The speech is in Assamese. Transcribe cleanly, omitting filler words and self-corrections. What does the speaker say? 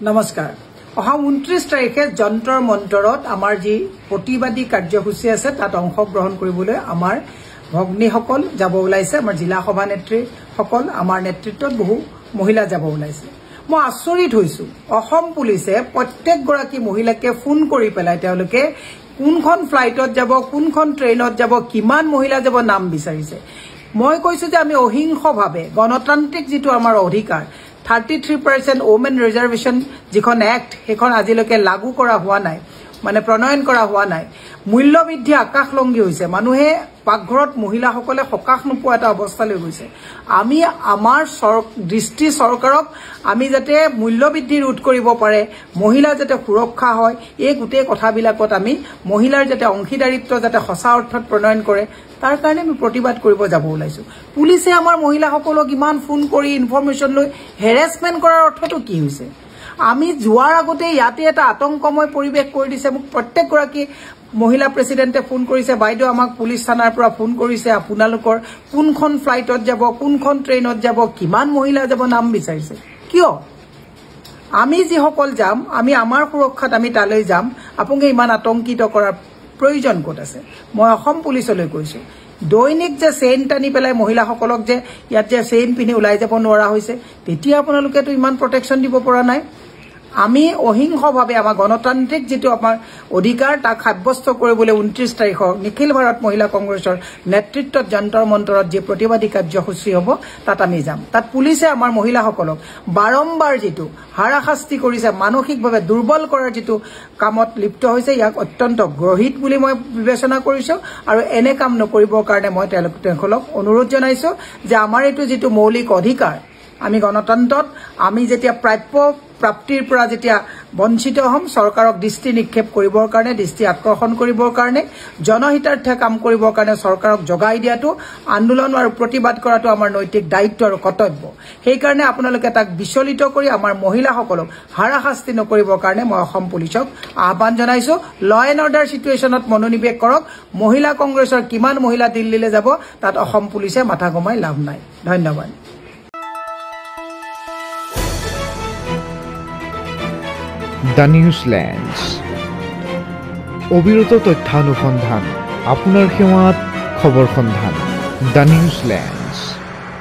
নমস্কাৰ অহা 29 তাৰিখে যন্তৰ মন্তৰত আমাৰ যি প্ৰতিবাদী কাৰ্যসূচী আছে তাত অংশগ্ৰহণ কৰিবলৈ আমাৰ ভগ্নীসকল যাব ওলাইছে আমাৰ জিলা সভানেত্ৰী সকল আমাৰ নেতৃত্বত বহু মহিলা যাব ওলাইছে মই আচৰিত হৈছো অসম পুলিচে প্ৰত্যেক গৰাকী মহিলাকে ফোন কৰি পেলাই তেওঁলোকে কোনখন ফ্লাইটত যাব কোনখন ট্ৰেইনত যাব কিমান মহিলা যাব নাম বিচাৰিছে মই কৈছো যে আমি অহিংসভাৱে গণতান্ত্ৰিক যেটো আমাৰ অধিকাৰ 33% ওমেন ৰিজাৰ্ভেশন যিখন এক্ট হেখন আজিলৈকে লাগু কৰা হোৱা নাই মানে প্ৰণয়ন কৰা হোৱা নাই মূল্যবৃদ্ধি আকাশলংঘী হৈছে মানুহে পাকঘৰত মহিলাসকলে সকাহ নোপোৱা এটা অৱস্থালৈ গৈছে আমি আমাৰ দৃষ্টি চৰকাৰক আমি যাতে মূল্যবৃদ্ধি ৰোধ কৰিব পাৰে মহিলা যাতে সুৰক্ষা হয় এই গুটে কথাবিলাকত আমি মহিলাৰ যাতে অংশীদাৰিত্ব যাতে সঁচা অৰ্থত প্ৰণয়ন কৰে তাৰ কাৰণে আমি প্ৰতিবাদ কৰিব যাব ওলাইছো পুলিচে আমাৰ মহিলাসকলক ইমান ফোন কৰি ইনফৰমেশন লৈ হেৰাসমেন্ট কৰাৰ অৰ্থটো কি হৈছে আমি যোৱাৰ আগতে ইয়াতে এটা আতংকময় পৰিবেশ কৰি দিছে মোক প্ৰত্যেক গৰাকী মহিলা প্ৰেসিডেন্টে ফোন কৰিছে বাইদেউ আমাক পুলিচ থানাৰ পৰা ফোন কৰিছে আপোনালোকৰ কোনখন ফ্লাইটত যাব কোনখন ট্ৰেইনত যাব কিমান মহিলা যাব নাম বিচাৰিছে কিয় আমি যি সকল যাম আমি আমাৰ সুৰক্ষাত আমি তালৈ যাম আপোনাক ইমান আতংকিত কৰাৰ প্ৰয়োজন ক'ত আছে মই অসম পুলিচলৈ কৈছো দৈনিক যে চেইন টানি পেলাই মহিলাসকলক যে ইয়াত যে চেইন পিনি ওলাই যাব নোৱাৰা হৈছে তেতিয়া আপোনালোকে তো ইমান প্ৰটেকচন দিব পৰা নাই আমি অহিংসভাৱে আমাৰ গণতান্ত্ৰিক যেটো আমাৰ অধিকাৰ তাক সাব্যস্ত কৰিবলৈ 29 তাৰিখৰ নিখিল ভাৰত মহিলা কংগ্ৰেছৰ নেতৃত্বত যন্তৰ মন্তৰত যে প্ৰতিবাদী কাৰ্যসূচী হ'ব তাত আমি যাম তাত পুলিচে আমাৰ মহিলাসকলক বাৰম্বাৰ যেটো হাৰাশাস্তি কৰিছে মানসিকভাৱে দুৰ্বল কৰাৰ যেটো কামত লিপ্ত হৈছে ইয়াক অত্যন্ত গ্ৰহিত বুলি মই বিবেচনা কৰিছো আৰু এনে কাম নকৰিবৰ কাৰণে মই তেওঁলোকক অনুৰোধ জনাইছো যে আমাৰ এটো যেটো মৌলিক অধিকাৰ আমি গণতন্ত্ৰত আমি যেতিয়া প্ৰাপ্তিৰ পৰা যেতিয়া বঞ্চিত হম চৰকাৰক দৃষ্টি নিক্ষেপ কৰিবৰ কাৰণে দৃষ্টি আকৰ্ষণ কৰিবৰ কাৰণে জনহিতাৰ্থে কাম কৰিবৰ কাৰণে চৰকাৰক জগাই দিয়াটো আন্দোলন আৰু প্ৰতিবাদ কৰাটো আমাৰ নৈতিক দায়িত্ব আৰু কৰ্তব্য সেই কাৰণে আপোনালোকে তাক বিচলিত কৰি আমাৰ মহিলাসকলক হাৰাশাস্তি নকৰিবৰ কাৰণে মই অসম পুলিচক আহ্বান জনাইছো ল এণ্ড অৰ্ডাৰ সিচুৱেচনত মনোনিৱেশ কৰক মহিলা কংগ্ৰেছৰ কিমান মহিলা দিল্লীলৈ যাব তাত অসম পুলিচে মাথা গমাই লাভ নাই ধন্যবাদ The Newslands অবিৰত তথ্যানুসন্ধান আপোনাৰ সেৱাত খবৰ সন্ধান The Newslands